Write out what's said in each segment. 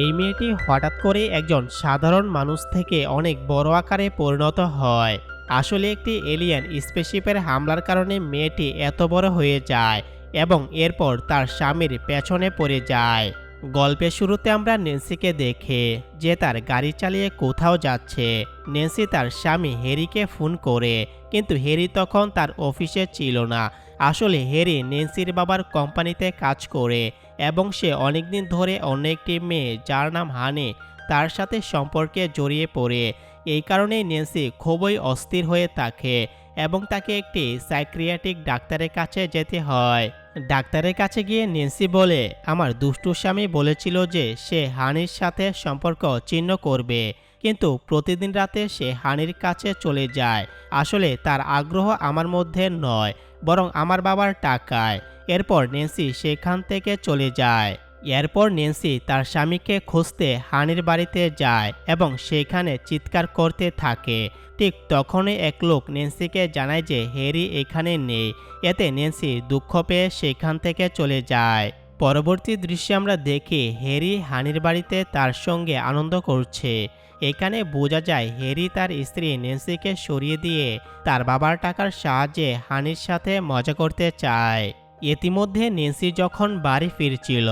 এই মেয়েটি হঠাৎ করে একজন সাধারণ মানুষ থেকে অনেক বড় আকারে পরিণত হয়। আসলে একটি এলিয়েন স্পেসশিপের হামলার কারণে মেয়েটি এত বড় হয়ে যায় এবং এরপর তার স্বামীর পেছনে পড়ে যায়। গল্পের শুরুতে আমরা নেন্সিকে দেখে যে তার গাড়ি চালিয়ে কোথাও যাচ্ছে। নেন্সি তার স্বামী হ্যারিকে ফোন করে, কিন্তু হ্যারি তখন তার অফিসে ছিল না। আসলে হ্যারি নেন্সির বাবার কোম্পানিতে কাজ করে এবং সে অনেকদিন ধরে অন্য একটি মেয়ে যার নাম হানি তার সাথে সম্পর্কে জড়িয়ে পড়ে। এই কারণেই নেন্সি খুবই অস্থির হয়ে থাকে এবং তাকে একটি সাইক্রিয়াটিক ডাক্তারের কাছে যেতে হয়। ডাক্তারের কাছে গিয়ে নেন্সি বলে, আমার দুষ্টু স্বামী বলেছিল যে সে হানির সাথে সম্পর্ক ছিন্ন করবে, কিন্তু প্রতিদিন রাতে সে হানির কাছে চলে যায়। আসলে তার আগ্রহ আমার মধ্যে নয়, বরং আমার বাবার টাকায়। এরপর নেন্সি সেখান থেকে চলে যায়। এরপর নেন্সি তার স্বামীকে খুঁজতে হানির বাড়িতে যায় এবং সেখানে চিৎকার করতে থাকে। ঠিক তখনই এক লোক নেন্সিকে জানায় যে হ্যারি এখানে নেই। এতে নেন্সি দুঃখ পেয়ে সেখান থেকে চলে যায়। পরবর্তী দৃশ্যে আমরা দেখি হ্যারি হানির বাড়িতে তার সঙ্গে আনন্দ করছে। এখানে বোঝা যায় হ্যারি তার স্ত্রী নেন্সিকে সরিয়ে দিয়ে তার বাবার টাকার সাহায্যে হানির সাথে মজা করতে চায়। ইতিমধ্যে নেন্সি যখন বাড়ি ফিরছিল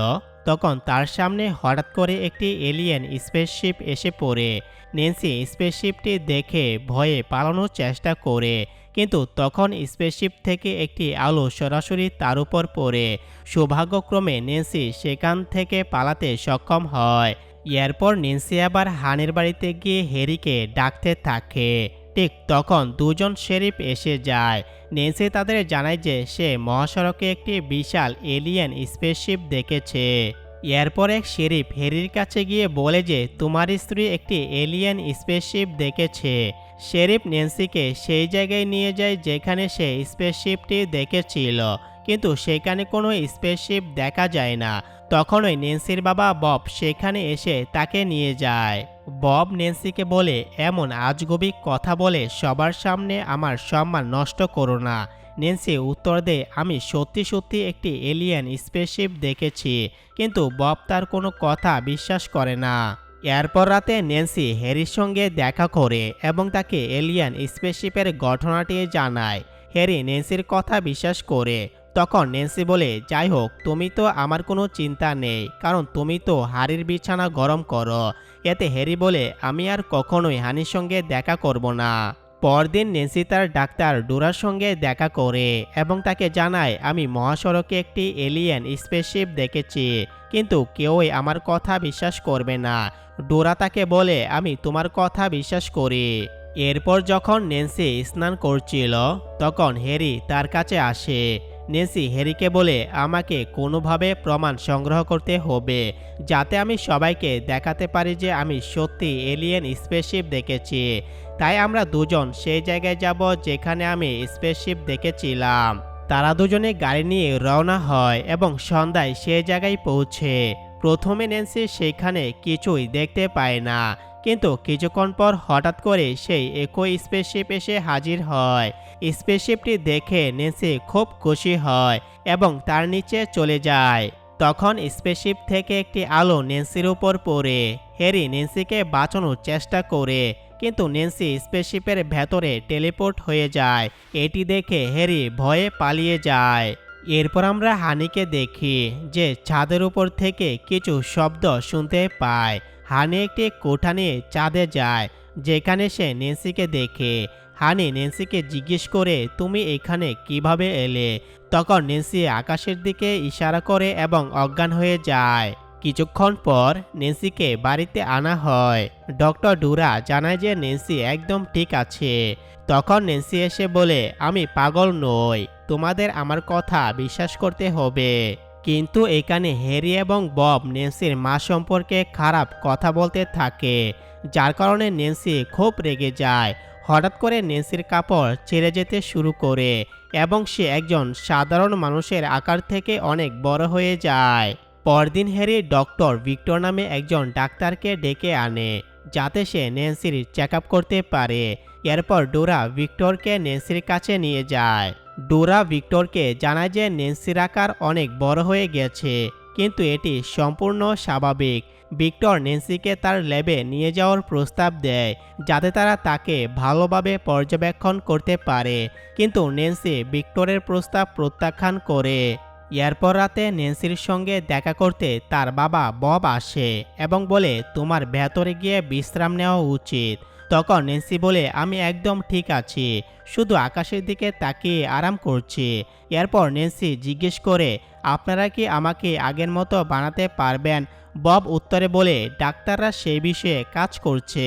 তখন তার সামনে হঠাৎ করে একটি এলিয়েন স্পেসশিপ এসে পড়ে। নেন্সি স্পেসশিপটি দেখে ভয়ে পালানোর চেষ্টা করে, কিন্তু তখন স্পেসশিপ থেকে একটি আলো সরাসরি তার উপর পড়ে। সৌভাগ্যক্রমে নেন্সি সেখান থেকে পালাতে সক্ষম হয়। এরপর নেন্সি আবার হানির বাড়িতে গিয়ে হ্যারিকে ডাকতে থাকে। ঠিক তখন দুজন শেরিফ এসে যায়। নেন্সি তাদের জানায় যে সে মহাসড়কে একটি বিশাল এলিয়েন স্পেসশিপ দেখেছে। এরপর এক শেরিফ হ্যারির কাছে গিয়ে বলে যে তোমার স্ত্রী একটি এলিয়েন স্পেসশিপ দেখেছে। শেরিফ নেন্সিকে সেই জায়গায় নিয়ে যায় যেখানে সে স্পেসশিপটি দেখেছিল, কিন্তু সেখানে কোনো স্পেসশিপ দেখা যায় না। তখন ওই নেন্সির বাবা বব সেখানে এসে তাকে নিয়ে যায়। বব নেন্সিকে বলে, এমন আজগুবি কথা বলে সবার সামনে আমার সম্মান নষ্ট করো না। নেন্সি উত্তর দেয়, আমি সত্যি সত্যি একটি এলিয়েন স্পেসশিপ দেখেছি, কিন্তু বব তার কোনো কথা বিশ্বাস করে না। এরপর রাতে নেন্সি হ্যারির সঙ্গে দেখা করে এবং তাকে এলিয়েন স্পেসশিপের ঘটনাটি জানায়। হ্যারি নেন্সির কথা বিশ্বাস করে। তখন নেন্সি বলে, যাই হোক, তুমি তো আমার কোনো চিন্তা নেই, কারণ তুমি তো হাড়ির বিছানা গরম করো। এতে হ্যারি বলে, আমি আর কখনোই হানির সঙ্গে দেখা করব না। পরদিন নেন্সি তার ডাক্তার ডোরার সঙ্গে দেখা করে এবং তাকে জানায়, আমি মহাসড়কে একটি এলিয়েন স্পেসশিপ দেখেছি, কিন্তু কেউই আমার কথা বিশ্বাস করবে না। ডোরা তাকে বলে, আমি তোমার কথা বিশ্বাস করি। এরপর যখন নেন্সি স্নান করছিল তখন হ্যারি তার কাছে আসে। নেন্সি হ্যারিকে বলে, আমাকে কোনোভাবে প্রমাণ সংগ্রহ করতে হবে, যাতে আমি সবাইকে দেখাতে পারি যে আমি সত্যি এলিয়েন স্পেসশিপ দেখেছি। তাই আমরা দুজন সেই জায়গায় যাব যেখানে আমি স্পেসশিপ দেখেছিলাম। তারা দুজনে গাড়ি নিয়ে রওনা হয় এবং সন্ধ্যায় সেই জায়গায় পৌঁছে। প্রথমে নেন্সি সেখানে কিছুই দেখতে পায় না, কিন্তু কিছুক্ষণ পর হঠাৎ করে সেই একই স্পেসশিপ এসে হাজির হয়। স্পেসশিপটি দেখে নেন্সি খুব খুশি হয় এবং তার নিচে চলে যায়। তখন স্পেসশিপ থেকে একটি আলো নেন্সির উপর পড়ে। হ্যারি নেন্সিকে বাঁচানোর চেষ্টা করে, কিন্তু নেন্সি স্পেসশিপের ভেতরে টেলিপোর্ট হয়ে যায়। এটি দেখে হ্যারি ভয়ে পালিয়ে যায়। এরপর আমরা হানিকে দেখি যে ছাদের উপর থেকে কিছু শব্দ শুনতে পায়। হানি একটি কোঠা নিয়ে চাঁদে যায়, যেখানে সে নেন্সিকে দেখে। হানি নেন্সিকে জিজ্ঞেস করে, তুমি এখানে কিভাবে এলে? তখন নেন্সি আকাশের দিকে ইশারা করে এবং অজ্ঞান হয়ে যায়। কিছুক্ষণ পর নেন্সিকে বাড়িতে আনা হয়। ডক্টর ডোরা জানায় যে নেন্সি একদম ঠিক আছে। তখন নেন্সি এসে বলে, আমি পাগল নই, তোমাদের আমার কথা বিশ্বাস করতে হবে। কিন্তু এখানে হ্যারি এবং বব নেন্সির মা সম্পর্কে খারাপ কথা বলতে থাকে, যার কারণে নেন্সি খুব রেগে যায়। হঠাৎ করে নেন্সির কাপড় ছেড়ে যেতে শুরু করে এবং সে একজন সাধারণ মানুষের আকার থেকে অনেক বড় হয়ে যায়। পরদিন হ্যারি ডক্টর ভিক্টর নামে একজন ডাক্তারকে ডেকে আনে, যাতে সে নেন্সির চেক আপ করতে পারে। এরপর ডোরা ভিক্টরকে নেন্সির কাছে নিয়ে যায়। ডোরা ভিক্টরকে জানায় যে নেন্সির আকার অনেক বড় হয়ে গেছে কিন্তু এটি সম্পূর্ণ স্বাভাবিক। ভিক্টর ন্যান্সিকে তার ল্যাবে নিয়ে যাওয়ার প্রস্তাব দেয় যাতে তারা তাকে ভালোভাবে পর্যবেক্ষণ করতে পারে, কিন্তু ন্যান্সি ভিক্টরের প্রস্তাব প্রত্যাখ্যান করে। এরপর রাতে ন্যান্সির সঙ্গে দেখা করতে তার বাবা বব আসে এবং বলে তোমার ভেতরে গিয়ে বিশ্রাম নেওয়া উচিত। তখন ন্যান্সি বলে আমি একদম ঠিক আছি, শুধু আকাশের দিকে তাকিয়ে আরাম করছি। এরপর ন্যান্সি জিজ্ঞেস করে আপনারা কি আমাকে আগের মতো বানাতে পারবেন? বব উত্তরে বলে ডাক্তাররা সেই বিষয়ে কাজ করছে।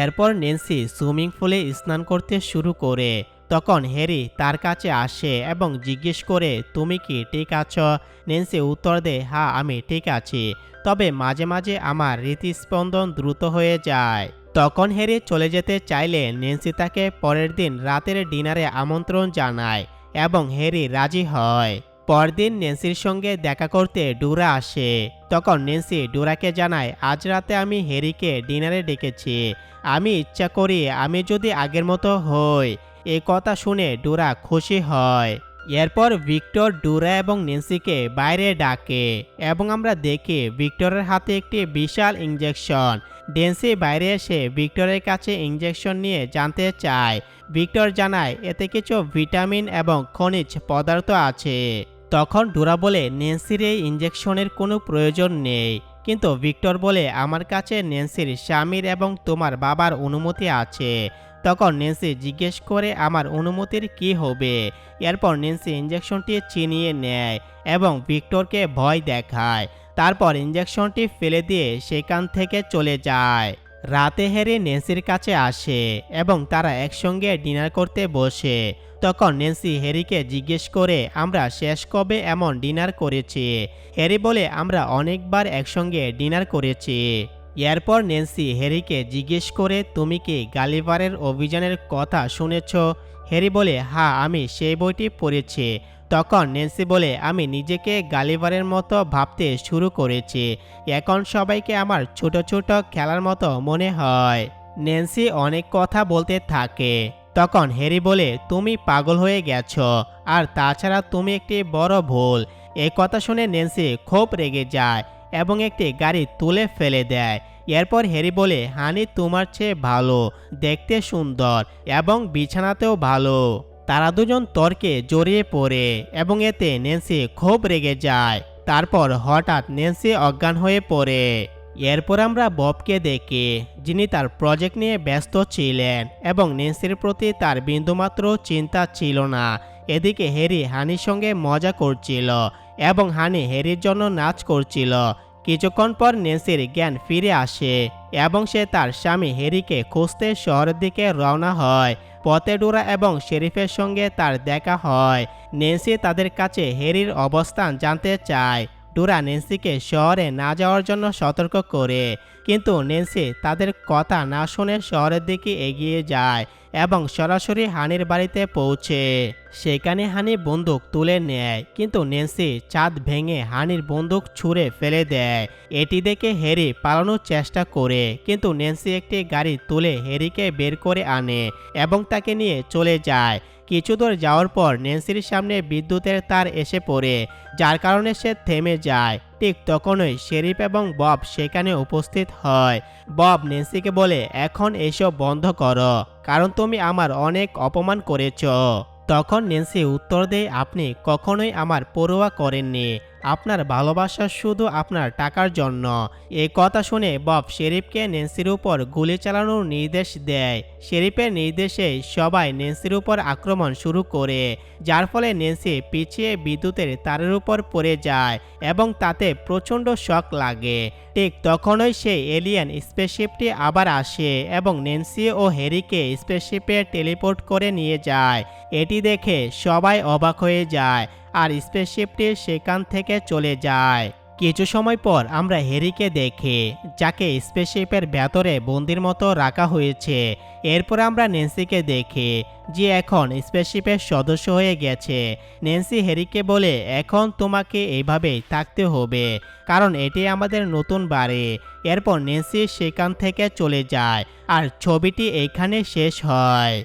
এরপর ন্যান্সি সুইমিং পুলে স্নান করতে শুরু করে। তখন হ্যারি তার কাছে আসে এবং জিজ্ঞেস করে তুমি কি ঠিক আছো? ন্যান্সি উত্তর দেয় হ্যাঁ আমি ঠিক আছি, তবে মাঝে মাঝে আমার হৃদস্পন্দন দ্রুত হয়ে যায়। তখন হ্যারি চলে যেতে চাইলে ন্যান্সি তাকে পরের দিন রাতের ডিনারে আমন্ত্রণ জানায় এবং হ্যারি রাজি হয়। পরদিন ন্যান্সির সঙ্গে দেখা করতে ডোরা আসে। তখন ন্যান্সি ডোরাকে জানায় আজ রাতে আমি হ্যারিকে ডিনারে ডেকেছি, আমি ইচ্ছা করি আমি যদি আগের মতো হই। এই কথা শুনে ডোরা খুশি হয়। এরপর ভিক্টর ডোরা এবং ন্যান্সিকে বাইরে ডাকে এবং আমরা দেখি ভিক্টরের হাতে একটি বিশাল ইঞ্জেকশন। ন্যান্সি বাইরে এসে ভিক্টরের কাছে ইঞ্জেকশন নিয়ে জানতে চায়। ভিক্টর জানায় এতে কিছু ভিটামিন এবং খনিজ পদার্থ আছে। তখন ডোরা বলে ন্যান্সির এই ইঞ্জেকশনের কোনো প্রয়োজন নেই, কিন্তু ভিক্টর বলে আমার কাছে ন্যান্সির স্বামীর এবং তোমার বাবার অনুমতি আছে। তখন ন্যান্সি জিজ্ঞেস করে আমার অনুমতির কি হবে। এরপর ন্যান্সি ইঞ্জেকশনটি ছিনিয়ে নেয় এবং ভিক্টরকে ভয় দেখায়। তারপর ইঞ্জেকশনটি ফেলে দিয়ে সেখান থেকে চলে যায়। রাতে হ্যারি ন্যান্সির কাছে আসে এবং তারা একসঙ্গে ডিনার করতে বসে। তখন ন্যান্সি হ্যারিকে জিজ্ঞেস করে আমরা শেষ কবে এমন ডিনার করেছি? হ্যারি বলে আমরা অনেকবার একসঙ্গে ডিনার করেছি। এরপর ন্যান্সি হ্যারিকে জিজ্ঞেস করে তুমি কি গালিভারের অভিযানের কথা শুনেছ? হ্যারি বলে হ্যাঁ আমি সেই বইটি পড়েছি। তখন ন্যান্সি বলে আমি নিজেকে গালিভারের মতো ভাবতে শুরু করেছি, এখন সবাইকে আমার ছোট ছোট খেলার মতো মনে হয়। ন্যান্সি অনেক কথা বলতে থাকে। তখন হ্যারি বলে তুমি পাগল হয়ে গেছো, আর তাছাড়া তুমি একটি বড় ভুল। এই কথা শুনে ন্যান্সি খুব রেগে যায় এবং একটি গাড়ি তুলে ফেলে দেয়। এরপর হ্যারি বলে হানি তোমার চেয়ে ভালো, দেখতে সুন্দর এবং বিছানাতেও ভালো। তারা দুজন তর্কে জড়িয়ে পড়ে এবং এতে ন্যান্সি খুব রেগে যায়। তারপর হঠাৎ ন্যান্সি অজ্ঞান হয়ে পড়ে। এরপর আমরা ববকে দেখি, যিনি তার প্রজেক্ট নিয়ে ব্যস্ত ছিলেন এবং ন্যান্সির প্রতি তার বিন্দুমাত্র চিন্তা ছিল না। এদিকে হ্যারি হানির সঙ্গে মজা করছিল এবং হানি হ্যারির জন্য নাচ করছিল। কিছুক্ষণ পর ন্যান্সির জ্ঞান ফিরে আসে এবং সে তার স্বামী হ্যারিকে খুঁজতে শহরের দিকে রওনা হয়। পথে ডোরা এবং শেরিফের সঙ্গে তার দেখা হয়। ন্যান্সি তাদের কাছে হ্যারির অবস্থান জানতে চায়। ডোরা ন্যান্সিকে শহরে না যাওয়ার জন্য সতর্ক করে, কিন্তু ন্যান্সি তাদের কথা না শুনে শহরের দিকে এগিয়ে যায় এবং সরাসরি হানির বাড়িতে পৌঁছে। সেখানে হানি বন্দুক তুলে নেয়, কিন্তু ন্যান্সি ছাদ ভেঙে হানির বন্দুক ছুঁড়ে ফেলে দেয়। এটি দেখে হ্যারি পালানোর চেষ্টা করে, কিন্তু ন্যান্সি একটি গাড়ি তুলে হ্যারিকে বের করে আনে এবং তাকে নিয়ে চলে যায়। কিছু দূর যাওয়ার পর ন্যান্সির সামনে বিদ্যুতের তার এসে পড়ে, যার কারণে সে থেমে যায়। ঠিক তখনই শেরিফ এবং বব সেখানে উপস্থিত হয়। বব ন্যান্সিকে বলে এখন এসব বন্ধ করো, কারণ তুমি আমার অনেক অপমান করেছো। তখন ন্যান্সি উত্তর দেয় আপনি কখনোই আমার পরোয়া করেননি, আপনার ভালোবাসা শুধু আপনার টাকার জন্য। এই কথা শুনে বব শেরিফকে ন্যান্সির উপর গুলি চালানোর নির্দেশ দেয়। শেরিফের নির্দেশে সবাই ন্যান্সির উপর আক্রমণ শুরু করে, যার ফলে ন্যান্সি পিছিয়ে বিদ্যুতের তারের উপর পড়ে যায় এবং তাতে প্রচণ্ড শক লাগে। ঠিক তখনই সেই এলিয়েন স্পেসশিপটি আবার আসে এবং ন্যান্সি ও হ্যারিকে স্পেসশিপে টেলিপোর্ট করে নিয়ে যায়। এটি দেখে সবাই অবাক হয়ে যায় আর স্পেসশিপটি সেখান থেকে চলে যায়। কিছু সময় পর আমরা হ্যারিকে দেখি, যাকে স্পেসশিপের ভেতরে বন্দির মতো রাখা হয়েছে। এরপর আমরা ন্যান্সিকে দেখি, যে এখন স্পেসশিপের সদস্য হয়ে গেছে। ন্যান্সি হ্যারিকে বলে এখন তোমাকে এইভাবেই থাকতে হবে, কারণ এটি আমাদের নতুন বাড়ি। এরপর ন্যান্সি সেখান থেকে চলে যায় আর ছবিটি এইখানে শেষ হয়।